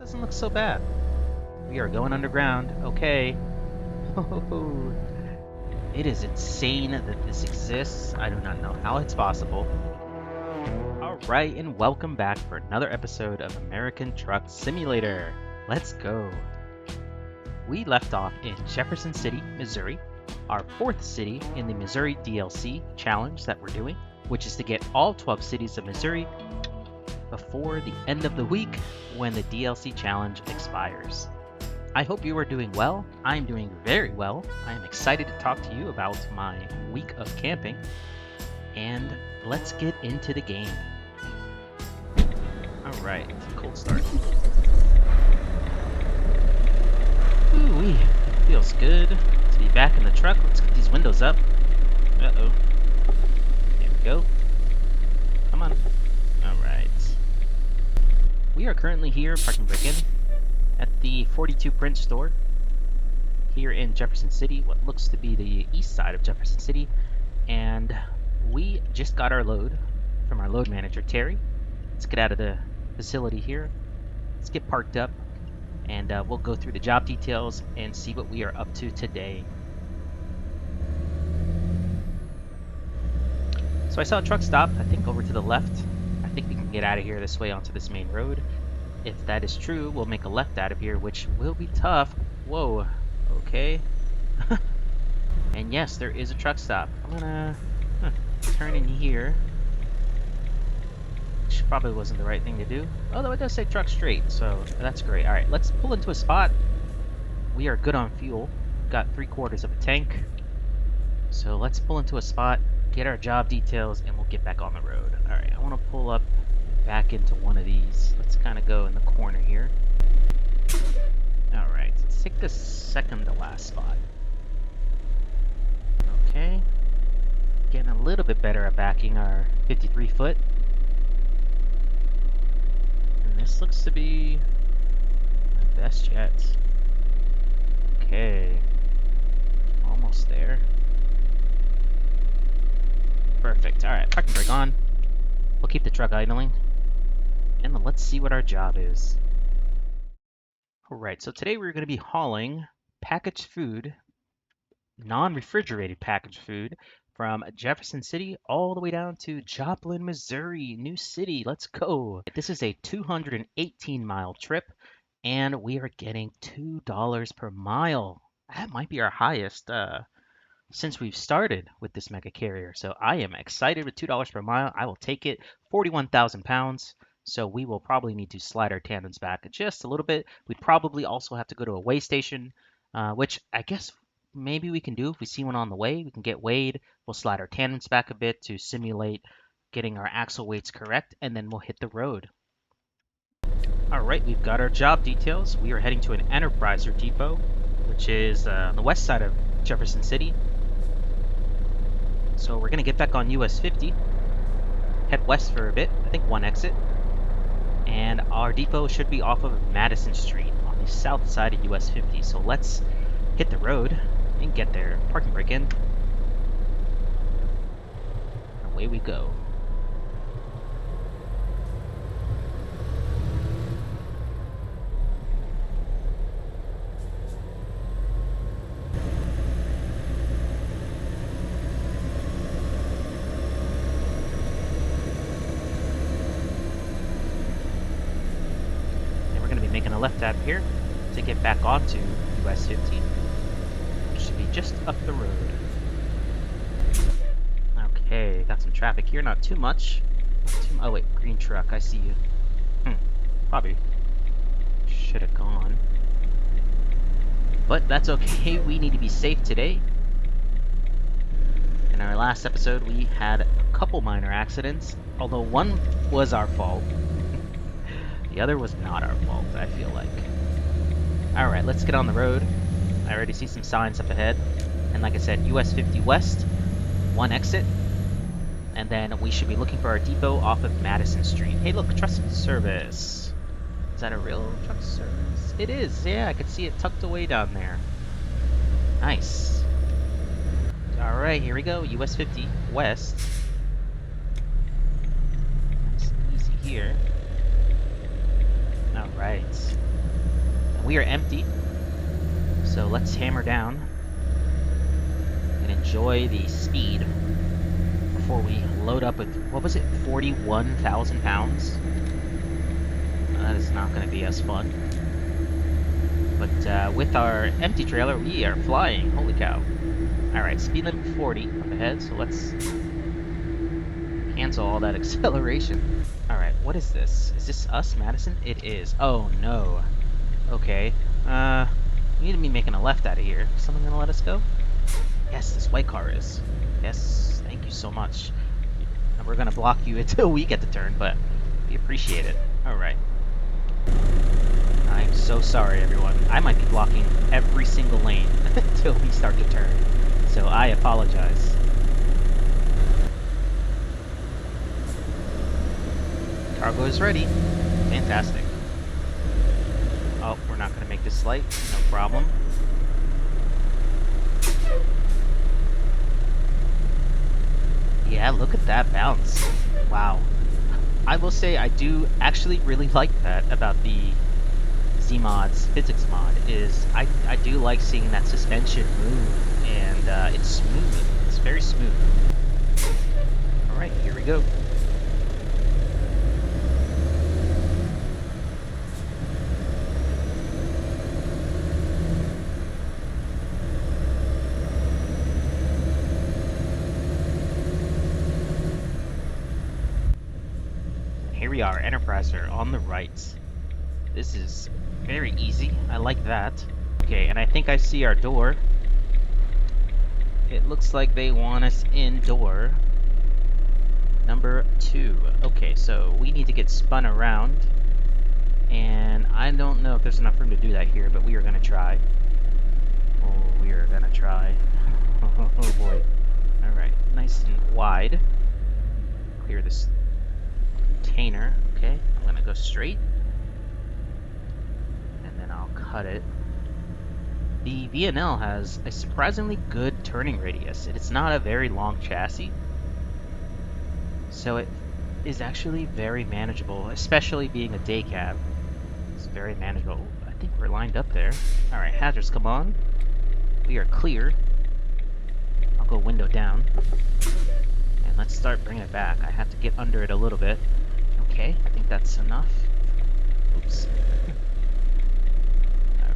Doesn't look so bad. We are going underground. Okay. It is insane that this exists. I do not know how it's possible. Alright, and welcome back for another episode of American Truck Simulator. Let's go. We left off in Jefferson City, Missouri, our 4th city in the Missouri DLC challenge that we're doing, which is to get all 12 cities of Missouri before the end of the week when the DLC challenge expires. I hope you are doing well. I'm doing very well. I am excited to talk to you about my week of camping, and let's get into the game. Alright, cold start. Ooh-wee, feels good to be back in the truck. Let's get these windows up. Uh-oh. There we go. Come on. Alright. We are currently here, parking brake in, at the 42 print store here in Jefferson City, what looks to be the east side of Jefferson City. And we just got our load from our load manager, Terry. Let's get out of the facility here. Let's get parked up, and we'll go through the job details and see what we are up to today. So I saw a truck stop, I think over to the left. I think we can get out of here this way onto this main road. If that is true, we'll make a left out of here, which will be tough. Whoa, okay. And yes, there is a truck stop. I'm gonna turn in here. Which probably wasn't the right thing to do. Although it does say truck straight, so that's great. Alright, let's pull into a spot. We are good on fuel. Got 3/4 of a tank. So let's pull into a spot, get our job details, and we'll get back on the road. Alright, I want to pull up back into one of these. Let's kind of go in the corner here. Alright, let's take the second to last spot. Okay. Getting a little bit better at backing our 53 foot. And this looks to be my best yet. Okay. Almost there. Perfect. Alright, parking brake on. We'll keep the truck idling. And then let's see what our job is. Alright, so today we're going to be hauling packaged food, non-refrigerated packaged food, from Jefferson City all the way down to Joplin, Missouri, new city. Let's go. This is a 218-mile trip, and we are getting $2 per mile. That might be our highest since we've started with this mega carrier. So I am excited with $2 per mile. I will take it. 41,000 pounds. So we will probably need to slide our tandems back just a little bit. We'd probably also have to go to a weigh station, which I guess maybe we can do if we see one on the way. We can get weighed. We'll slide our tandems back a bit to simulate getting our axle weights correct, and then we'll hit the road. All right, we've got our job details. We are heading to an Enterpriser depot, which is on the west side of Jefferson City. So we're going to get back on US 50, head west for a bit, I think one exit. And our depot should be off of Madison Street on the south side of US 50. So let's hit the road and get there. Parking brake in. Away we go. Making a left out of here to get back onto US 50, which should be just up the road. Okay, got some traffic here, not too much. Oh wait, green truck, I see you. Probably should have gone. But that's okay, we need to be safe today. In our last episode, we had a couple minor accidents, although one was our fault. The other was not our fault, I feel like. Alright, let's get on the road. I already see some signs up ahead. And like I said, US 50 West, one exit. And then we should be looking for our depot off of Madison Street. Hey look, trusted service. Is that a real truck service? It is, yeah, I can see it tucked away down there. Nice. Alright, here we go, US 50 West. Nice and easy here. Alright. We are empty, so let's hammer down and enjoy the speed before we load up with, what was it, 41,000 pounds? That is not going to be as fun. But with our empty trailer, we are flying. Holy cow. Alright, speed limit 40 up ahead, so let's cancel all that acceleration. Alright, what is this? Is this us, Madison? It is. Oh no. Okay. We need to be making a left out of here. Is someone gonna let us go? Yes, this white car is. Yes, thank you so much. And we're gonna block you until we get the turn, but we appreciate it. Alright. I'm so sorry, everyone. I might be blocking every single lane until we start to turn. So I apologize. Cargo is ready. Fantastic. Oh, we're not going to make this light. No problem. Yeah, look at that bounce. Wow. I will say I do actually really like that about the Zeemods physics mod, is I do like seeing that suspension move, and it's smooth. It's very smooth. Alright, here we go. Here we are, Enterpriser on the right. This is very easy. I like that. Okay, and I think I see our door. It looks like they want us in door number 2. Okay, so we need to get spun around. And I don't know if there's enough room to do that here, but we are going to try. Oh, we are going to try. Oh boy. Alright, nice and wide. Clear this container. Okay, I'm going to go straight. I'll cut it. The VNL has a surprisingly good turning radius. It's not a very long chassis, so it is actually very manageable, especially being a day cab. It's very manageable. I think we're lined up there. Alright, hazards come on. We are clear. I'll go window down. And let's start bringing it back. I have to get under it a little bit. Okay, I think that's enough. Oops.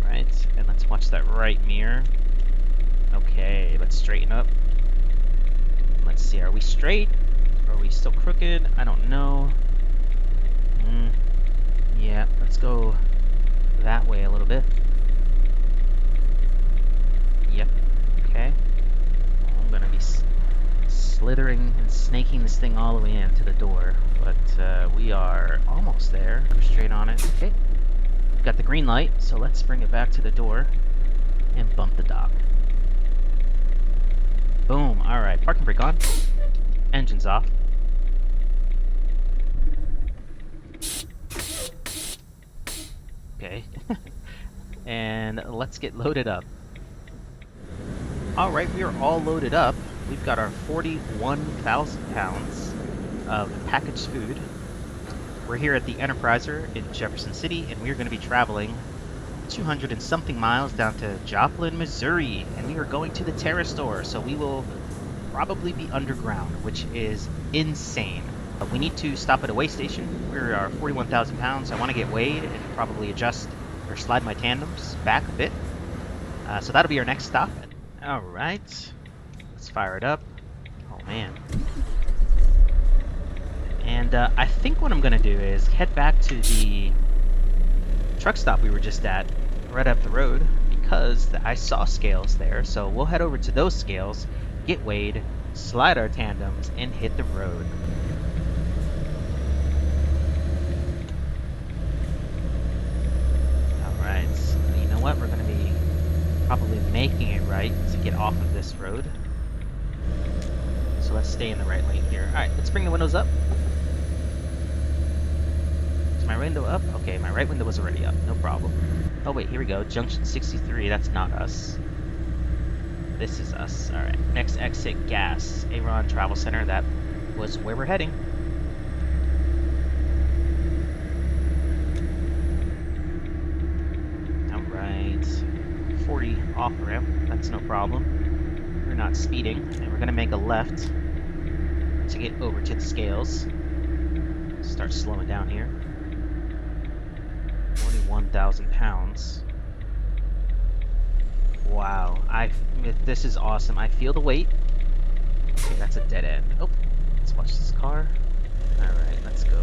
Alright, and let's watch that right mirror. Okay, let's straighten up. Let's see, are we straight? Are we still crooked? I don't know. Yeah, let's go that way a little bit. Yep, okay. I'm gonna be slithering and snaking this thing all the way into the door, but we are almost there. Go straight on it. Okay. Got the green light, so let's bring it back to the door and bump the dock. Boom. Alright, parking brake on. Engine's off. Okay. And let's get loaded up. Alright, we are all loaded up. We've got our 41,000 pounds of packaged food. We're here at the Enterpriser in Jefferson City, and we're going to be traveling 200 and something miles down to Joplin, Missouri, and we are going to the Terrastore, so we will probably be underground, which is insane. We need to stop at a weigh station. We are 41,000 pounds. I want to get weighed and probably adjust or slide my tandems back a bit. So that'll be our next stop. Alright, let's fire it up. Oh man. And I think what I'm going to do is head back to the truck stop we were just at, right up the road, because I saw scales there. So we'll head over to those scales, get weighed, slide our tandems, and hit the road. Alright, so you know what? We're going to be probably making it right to get off of this road. So let's stay in the right lane here. Alright, let's bring the windows up. Is my window up? Okay, my right window was already up. No problem. Oh wait, here we go. Junction 63. That's not us. This is us. Alright. Next exit, gas. Averitt Travel Center. That was where we're heading. 40 off ramp. That's no problem. We're not speeding, and we're gonna make a left to get over to the scales. Start slowing down here. 41,000 pounds. Wow, this is awesome. I feel the weight. Okay, that's a dead end. Oh, let's watch this car. All right, let's go.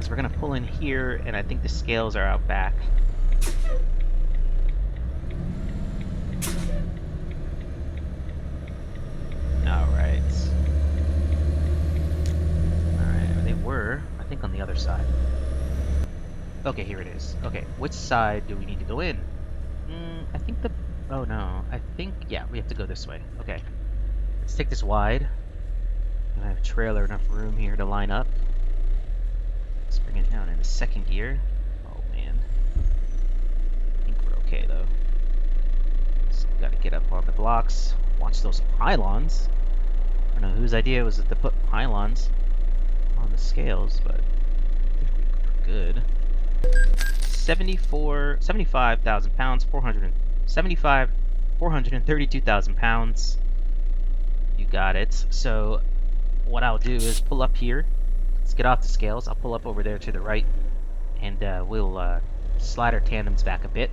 So we're gonna pull in here, and I think the scales are out back. Alright. Alright, they were, I think, on the other side. Okay, here it is. Okay, which side do we need to go in? I think oh no, I think, yeah, we have to go this way. Okay. Let's take this wide. I have a trailer, enough room here to line up. Let's bring it down into second gear. Oh man. I think we're okay though. Just gotta get up on the blocks. Watch those pylons. I don't know whose idea was it to put pylons on the scales, but I think we're good. 75,000 pounds, 432,000 pounds. You got it. So what I'll do is pull up here. Let's get off the scales. I'll pull up over there to the right, and we'll slide our tandems back a bit.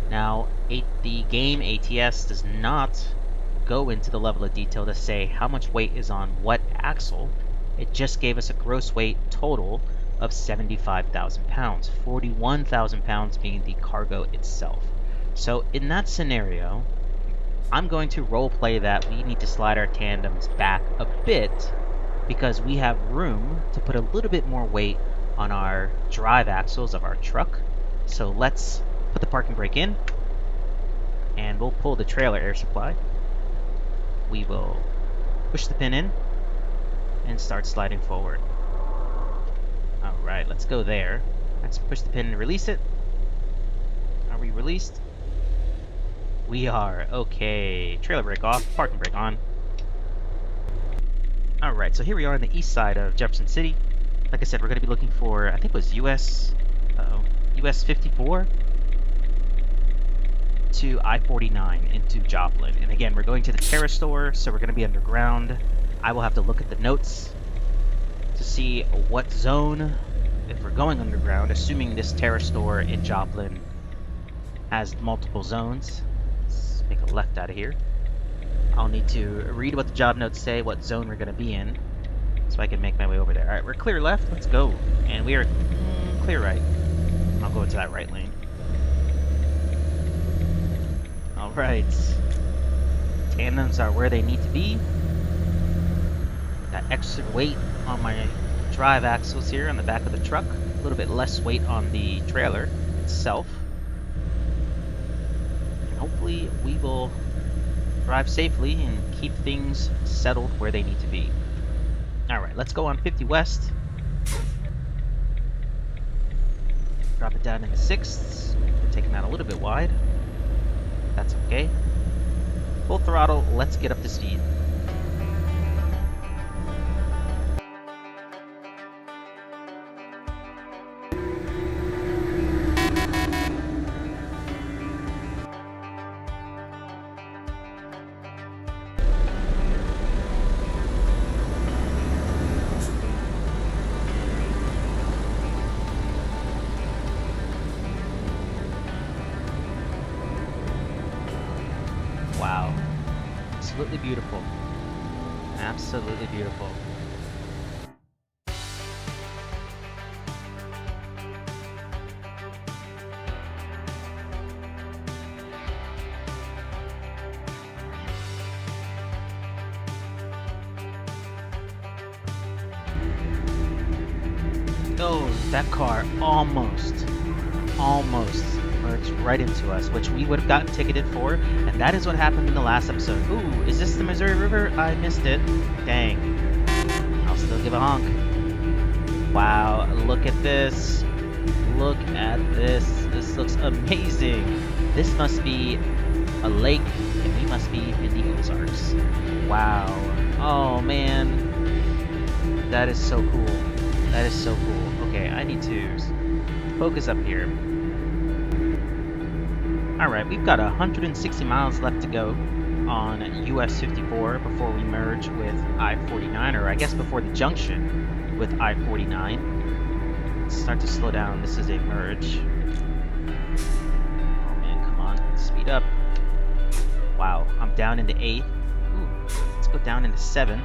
Now, the game ATS does not go into the level of detail to say how much weight is on what axle. It just gave us a gross weight total of 75,000 pounds, 41,000 pounds being the cargo itself. So in that scenario, I'm going to role play that we need to slide our tandems back a bit because we have room to put a little bit more weight on our drive axles of our truck. So let's put the parking brake in, and we'll pull the trailer air supply. We will push the pin in and start sliding forward. Alright, let's go there. Let's push the pin and release it. Are we released? We are. Okay. Trailer brake off, parking brake on. Alright, so here we are on the east side of Jefferson City. Like I said, we're going to be looking for, I think it was US 54 to I-49 into Joplin. And again, we're going to the Terrastore, so we're going to be underground. I will have to look at the notes to see what zone, if we're going underground, assuming this Terrastore in Joplin has multiple zones. Let's make a left out of here. I'll need to read what the job notes say, what zone we're going to be in, so I can make my way over there. Alright, we're clear left, let's go. And we are clear right. I'll go into that right lane. Alright. Tandems are where they need to be. Got extra weight on my drive axles here on the back of the truck. A little bit less weight on the trailer itself. And hopefully we will drive safely and keep things settled where they need to be. Alright, let's go on 50 West. Drop it down into sixths. We're taking that a little bit wide. That's okay. Full throttle, let's get up to speed. Wow. Absolutely beautiful. Absolutely beautiful. Oh, that car almost merged right into us, which we would have gotten ticketed for, and that is what happened in the last episode. Ooh, is this the Missouri River? I missed it. Dang. I'll still give a honk. Wow, look at this. Look at this. This looks amazing. This must be a lake, and we must be in the Ozarks. Wow. Oh man. That is so cool. That is so cool. Okay, I need to focus up here. Alright, we've got 160 miles left to go on US 54 before we merge with I-49, or I guess before the junction with I-49. Let's start to slow down. This is a merge. Oh man, come on. Speed up. Wow, I'm down into 8th. Ooh, let's go down into 7th.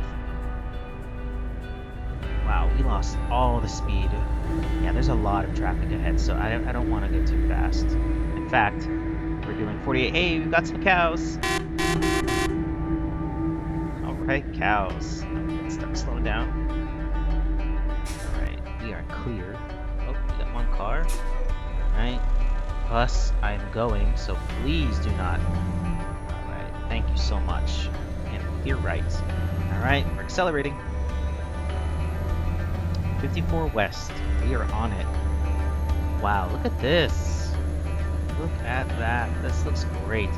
Wow, we lost all the speed. Yeah, there's a lot of traffic ahead, so I don't want to go too fast. In fact, we're doing 48. Hey, we've got some cows. Alright, cows. Let's start slowing down. Alright, we are clear. Oh, we got one car. Alright. Bus, I'm going, so please do not. Alright, thank you so much. And clear right. Alright, we're accelerating. 54 West. We are on it. Wow, look at this. Look at that. This looks great.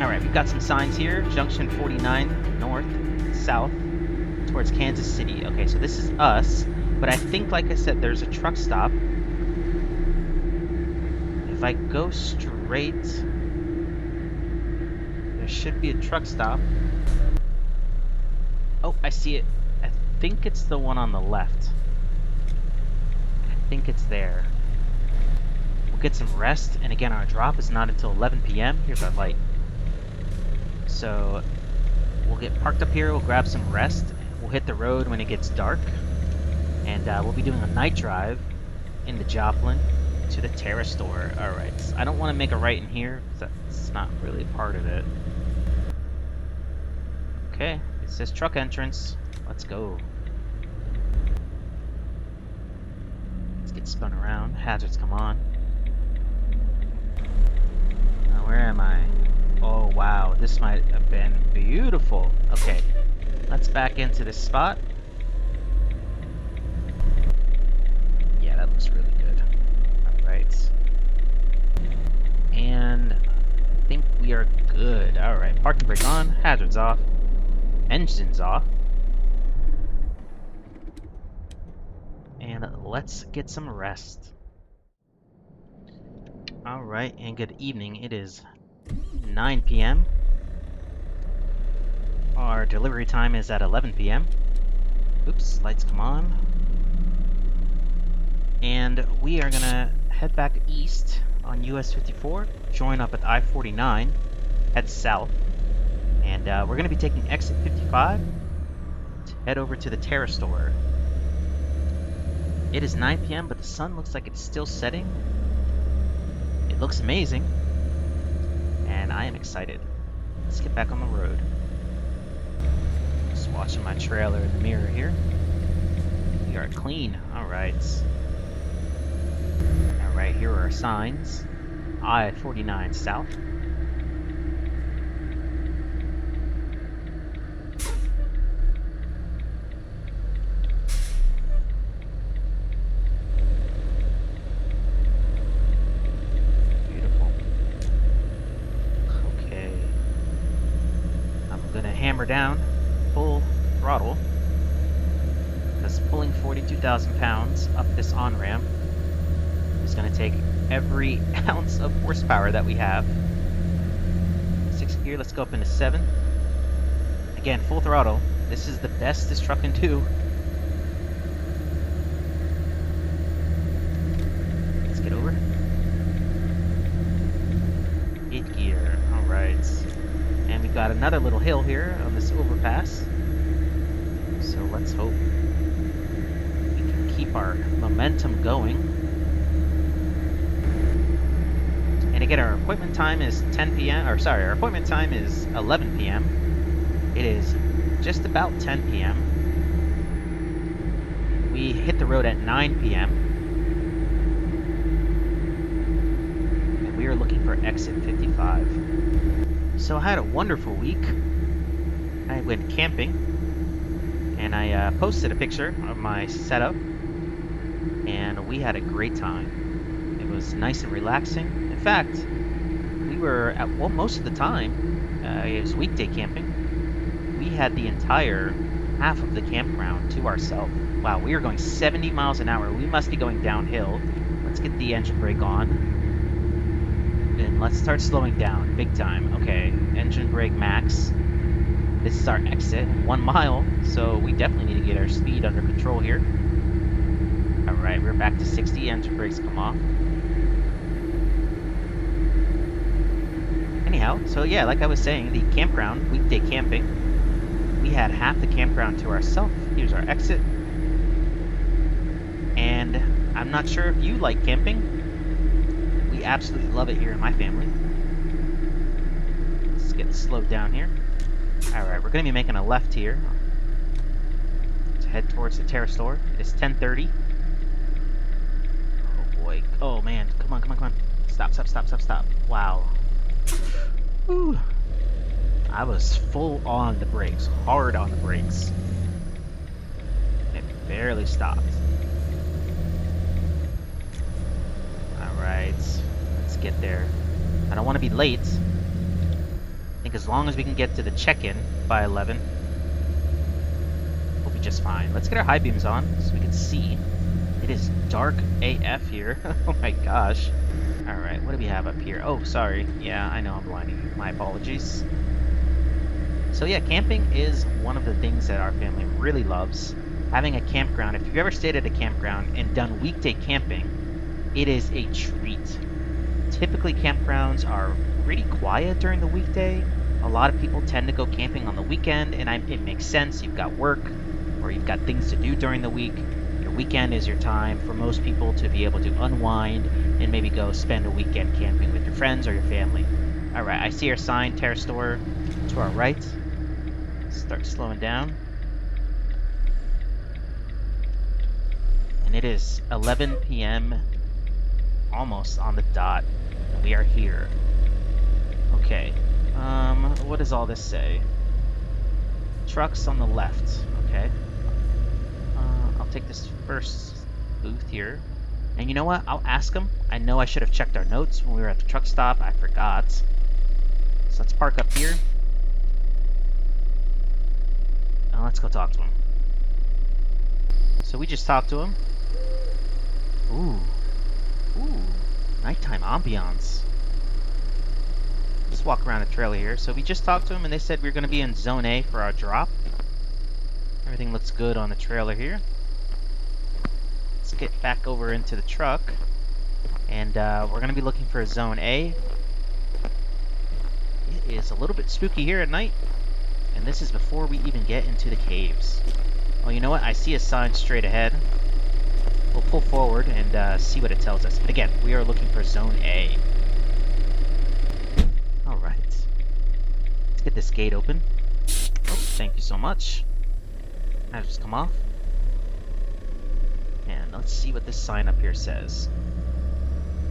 Alright, we've got some signs here. Junction 49, north, south, towards Kansas City. Okay, so this is us, but I think, like I said, there's a truck stop. If I go straight, there should be a truck stop. Oh, I see it. I think it's the one on the left. I think it's there. We'll get some rest, and again, our drop is not until 11 p.m. Here's our light. So we'll get parked up here, we'll grab some rest, we'll hit the road when it gets dark, and we'll be doing a night drive into Joplin to the Terrastore. Alright, so I don't want to make a right in here, because that's not really a part of it. Okay, it says truck entrance. Let's go. Let's get spun around. Hazards come on. Now, where am I? Oh wow, this might have been beautiful. Okay, let's back into this spot. Yeah, that looks really good. Alright. And I think we are good. Alright, parking brake on, hazards off, engines off. And let's get some rest. Alright, and good evening. It is 9 p.m. Our delivery time is at 11 p.m. Oops, lights come on. And we are gonna head back east on US 54, join up at I-49, head south, and we're gonna be taking exit 55 to head over to the Terrastore. It is 9 p.m., but the sun looks like it's still setting. It looks amazing. And I am excited. Let's get back on the road. Just watching my trailer in the mirror here. We are clean. Alright. Alright, here are our signs. I-49 south. Hammer down, full throttle, because pulling 42,000 pounds up this on-ramp is going to take every ounce of horsepower that we have. 6th gear, let's go up into 7th. Again, full throttle. This is the best this truck can do. Let's get over. 8th gear, alright. And we've got another little hill here on this overpass. So let's hope we can keep keep our momentum going. And again, our appointment time is 10 p.m. Or sorry, our appointment time is 11 p.m. It is just about 10 p.m. We hit the road at 9 p.m. And we are looking for exit 55. So I had a wonderful week. I went camping, and I posted a picture of my setup, and we had a great time. It was nice and relaxing. In fact, we were at, well, most of the time, it was weekday camping. We had the entire half of the campground to ourselves. Wow, we are going 70 miles an hour. We must be going downhill. Let's get the engine brake on. And let's start slowing down, big time. Okay, engine brake max. This is our exit, 1 mile, so we definitely need to get our speed under control here. Alright, we're back to 60, engine brakes come off. Anyhow, so yeah, like I was saying, the campground, weekday camping, we had half the campground to ourselves. Here's our exit. And I'm not sure if you like camping. We absolutely love it here in my family. Let's get slowed down here. Alright, we're going to be making a left here to head towards the Terrastore. It is 10:30. Oh boy. Oh man. Come on, come on, come on. Stop, stop, stop, stop, stop. Wow. Whew. I was full on the brakes. Hard on the brakes. It barely stopped. Alright. Let's get there. I don't want to be late. I think as long as we can get to the check-in by 11, we'll be just fine. Let's get our high beams on so we can see. It is dark AF here. Oh my gosh. Alright, what do we have up here? Oh, sorry. Yeah, I know I'm blinding you. My apologies. So yeah, camping is one of the things that our family really loves. Having a campground. If you've ever stayed at a campground and done weekday camping, it is a treat. Typically, campgrounds are pretty quiet during the weekday. A lot of people tend to go camping on the weekend, and it makes sense. You've got work, or you've got things to do during the week. Your weekend is your time for most people to be able to unwind and maybe go spend a weekend camping with your friends or your family. Alright, I see our sign, Terrastore, to our right. Start slowing down. And it is 11 p.m. almost on the dot. And we are here. Okay. What does all this say? Trucks on the left. Okay. I'll take this first booth here. And you know what? I'll ask him. I know I should have checked our notes when we were at the truck stop. I forgot. So let's park up here. Now let's go talk to him. So we just talked to him. Ooh. Ooh. Nighttime ambiance. Let's walk around the trailer here. So we just talked to him and they said we're going to be in Zone A for our drop. Everything looks good on the trailer here. Let's get back over into the truck. And we're going to be looking for Zone A. It is a little bit spooky here at night. And this is before we even get into the caves. Oh, you know what? I see a sign straight ahead. We'll pull forward and see what it tells us. But again, we are looking for Zone A. Alright. Let's get this gate open. Oh, thank you so much. I'll just come off. And let's see what this sign up here says.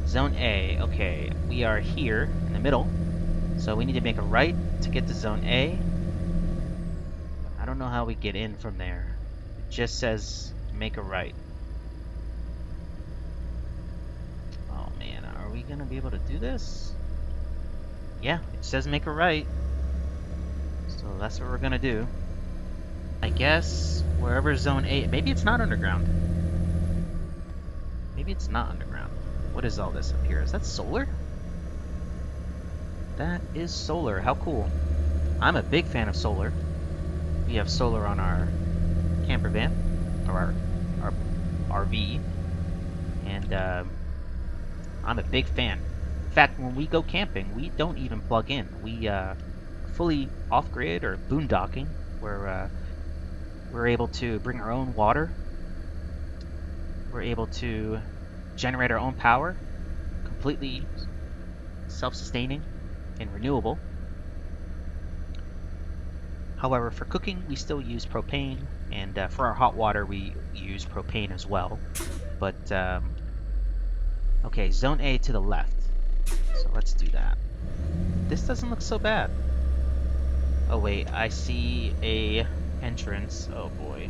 Zone A. Okay, we are here in the middle. So we need to make a right to get to Zone A. I don't know how we get in from there. It just says make a right. Oh man, are we gonna be able to do this? Yeah, it says make a right. So that's what we're gonna do. I guess wherever Zone A, maybe it's not underground. Maybe it's not underground. What is all this up here? Is that solar? That is solar. How cool. I'm a big fan of solar. We have solar on our camper van, or our RV, and I'm a big fan. In fact, when we go camping, we don't even plug in. We fully off-grid or boondocking, where we're able to bring our own water we're able to generate our own power, completely self-sustaining and renewable. However, for cooking, we still use propane, and for our hot water, we use propane as well. But, okay, Zone A to the left. So let's do that. This doesn't look so bad. Oh wait, I see a entrance. Oh boy.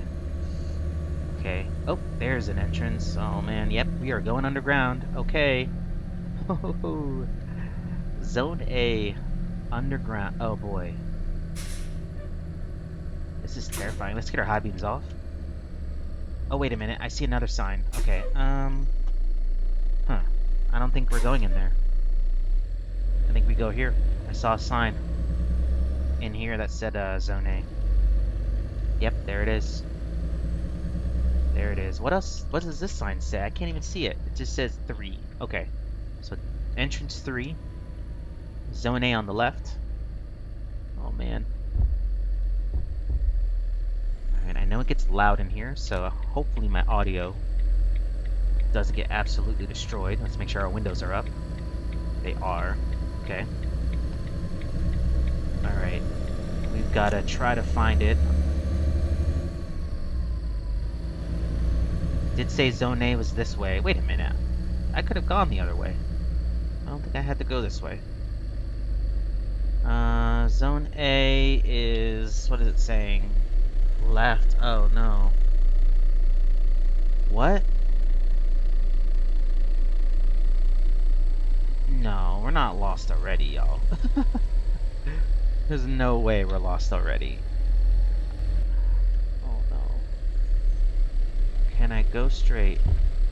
Okay. Oh, there's an entrance. Oh man, yep, we are going underground. Okay. Zone A, underground. Oh boy. This is terrifying. Let's get our high beams off. Oh wait a minute, I see another sign. Okay, huh. I don't think we're going in there. I think we go here. I saw a sign in here that said Zone A. Yep, there it is. There it is. What else? What does this sign say? I can't even see it. It just says 3. Okay. So entrance 3. Zone A on the left. Oh man. Alright, I know it gets loud in here, so hopefully my audio doesn't get absolutely destroyed. Let's make sure our windows are up. They are. Okay. Alright. We've got to try to find it. Did say Zone A was this way. Wait a minute. I could have gone the other way. I don't think I had to go this way. Zone A is... what is it saying? Left. Oh, no. What? No, we're not lost already, y'all. There's no way we're lost already. Oh, no. Can I go straight?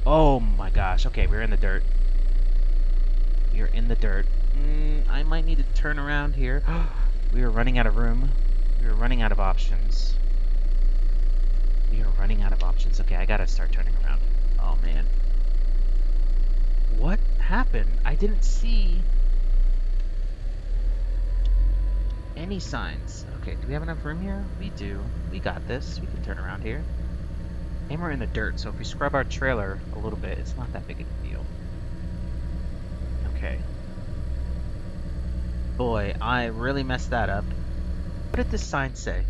Oh, my gosh. Okay, we're in the dirt. We're in the dirt. I might need to turn around here. We are running out of room. We are running out of options. We are running out of options. Okay, I gotta start turning around. Oh, man. What happened? I didn't see any signs. Okay, do we have enough room here? We do. We got this. We can turn around here. And we're in the dirt, so if we scrub our trailer a little bit, it's not that big of a deal. Okay. Boy, I really messed that up. What did this sign say?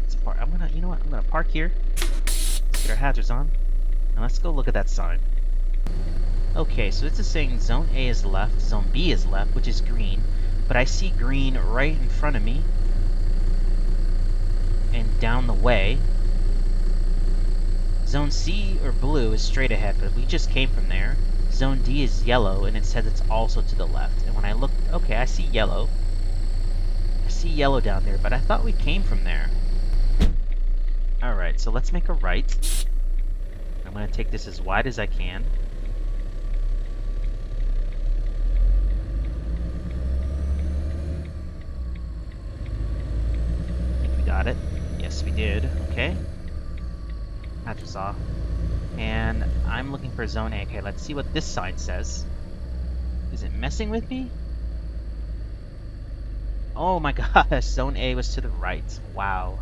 Let's park. You know what? I'm gonna park here. Let's get our hazards on. And let's go look at that sign. Okay, so this is saying Zone A is left, Zone B is left, which is green. But I see green right in front of me. And down the way. Zone C or blue is straight ahead, but we just came from there. Zone D is yellow, and it says it's also to the left. And when I look, okay, I see yellow. I see yellow down there, but I thought we came from there. Alright, so let's make a right. I'm going to take this as wide as I can. I think we got it. Yes, we did. Okay. Hatches off. And I'm looking for Zone A. Okay, let's see what this sign says. Is it messing with me? Oh my gosh, Zone A was to the right. Wow.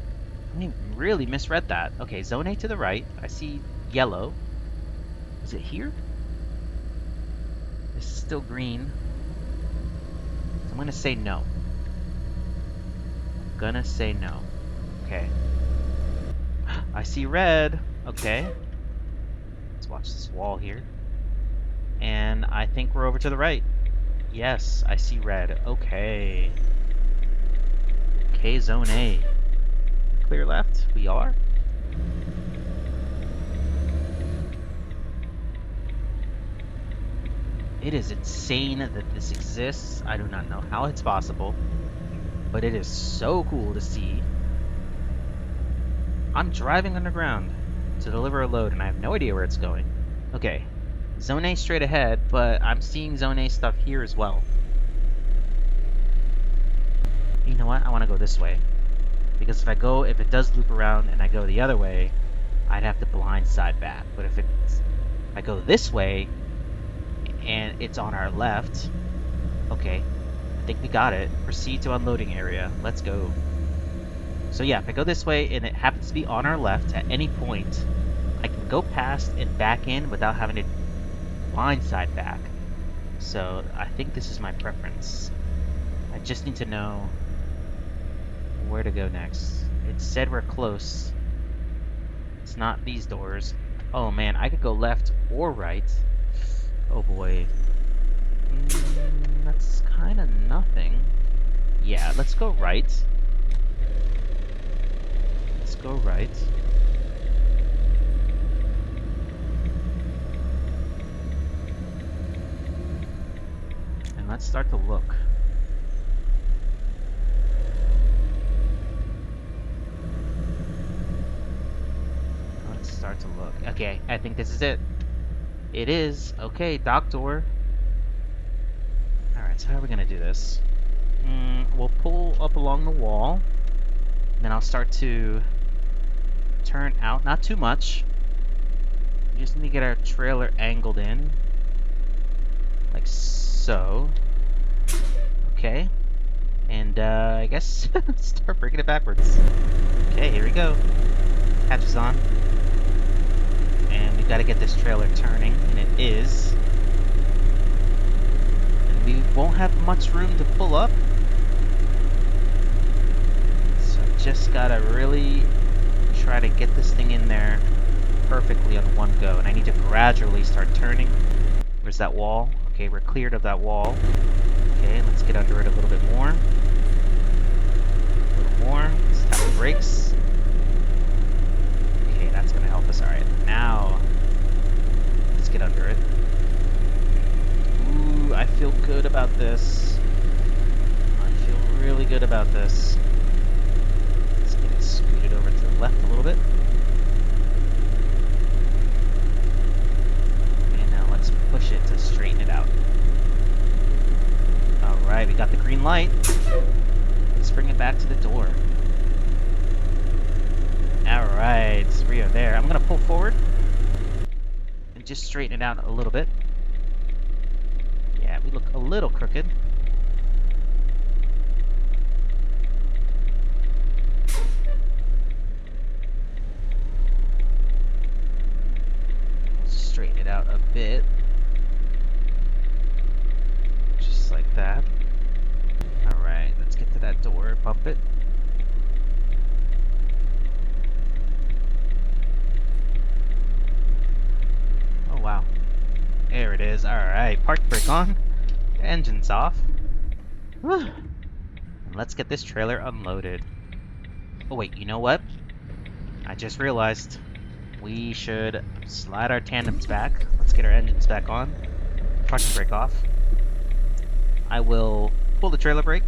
I really misread that. Okay, Zone A to the right. I see yellow. Is it here? This is still green. So I'm gonna say no. I'm gonna say no. Okay. I see red. Okay. Let's watch this wall here. And I think we're over to the right. Yes, I see red. Okay. Okay, Zone A. Clear left? We are? It is insane that this exists. I do not know how it's possible. But it is so cool to see. I'm driving underground to deliver a load, and I have no idea where it's going. Okay, Zone A straight ahead, but I'm seeing Zone A stuff here as well. You know what? I want to go this way. Because if it does loop around and I go the other way, I'd have to blindside back. But if I go this way, and it's on our left, okay, I think we got it. Proceed to unloading area. Let's go. So yeah, if I go this way and it happens to be on our left, at any point, I can go past and back in without having to blindside back. So I think this is my preference. I just need to know where to go next. It said we're close. It's not these doors. Oh man, I could go left or right. Oh boy. That's kind of nothing. Yeah, let's go right. Let's go right. And let's start to look. Let's start to look. Okay, I think this is it. It is. Okay, dock door. Alright, so how are we going to do this? We'll pull up along the wall. Then I'll start to turn out. Not too much. We just need to get our trailer angled in. Like so. Okay. And I guess start breaking it backwards. Okay, here we go. Hatch is on. And we've got to get this trailer turning, and it is. And we won't have much room to pull up. So just gotta really try to get this thing in there perfectly on one go. And I need to gradually start turning. Where's that wall? Okay, we're cleared of that wall. Okay, let's get under it a little bit more. A little more. Let's tap the brakes. Okay, that's gonna help us. Alright, now let's get under it. Ooh, I feel good about this. I feel really good about this. Let's get it scooted over to the left a little bit. And now let's push it to straighten it out. Alright, we got the green light. Let's bring it back to the door. Alright, we are there. I'm gonna pull forward and just straighten it out a little bit. Yeah, we look a little crooked. Straighten it out a bit. Just like that. Alright, let's get to that door, bump it. Oh wow. There it is. Alright, park brake on. Engine's off. Whew. And let's get this trailer unloaded. Oh wait, you know what? I just realized we should slide our tandems back. Let's get our engines back on. Parking brake off. I will pull the trailer brake.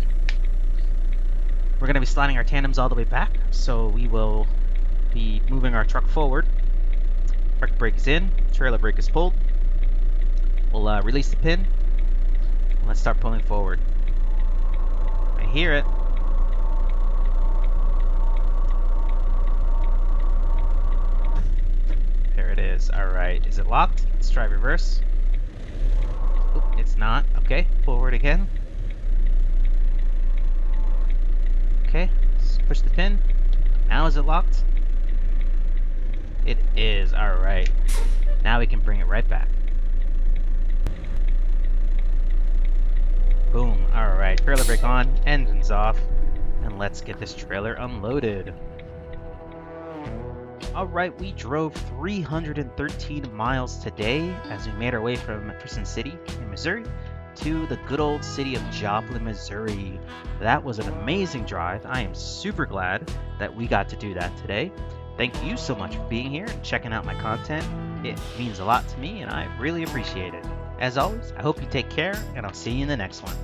We're going to be sliding our tandems all the way back, so we will be moving our truck forward. Parking brake is in, trailer brake is pulled. We'll release the pin. And let's start pulling forward. I hear it. There it is. Alright, is it locked? Let's try reverse. Oop, it's not. Okay, forward again. Okay, let's push the pin. Now is it locked? It is. Alright. Now we can bring it right back. Boom. Alright, trailer brake on, engines off, and let's get this trailer unloaded. Alright, we drove 313 miles today as we made our way from Jefferson City in Missouri to the good old city of Joplin, Missouri. That was an amazing drive. I am super glad that we got to do that today. Thank you so much for being here and checking out my content. It means a lot to me and I really appreciate it. As always, I hope you take care and I'll see you in the next one.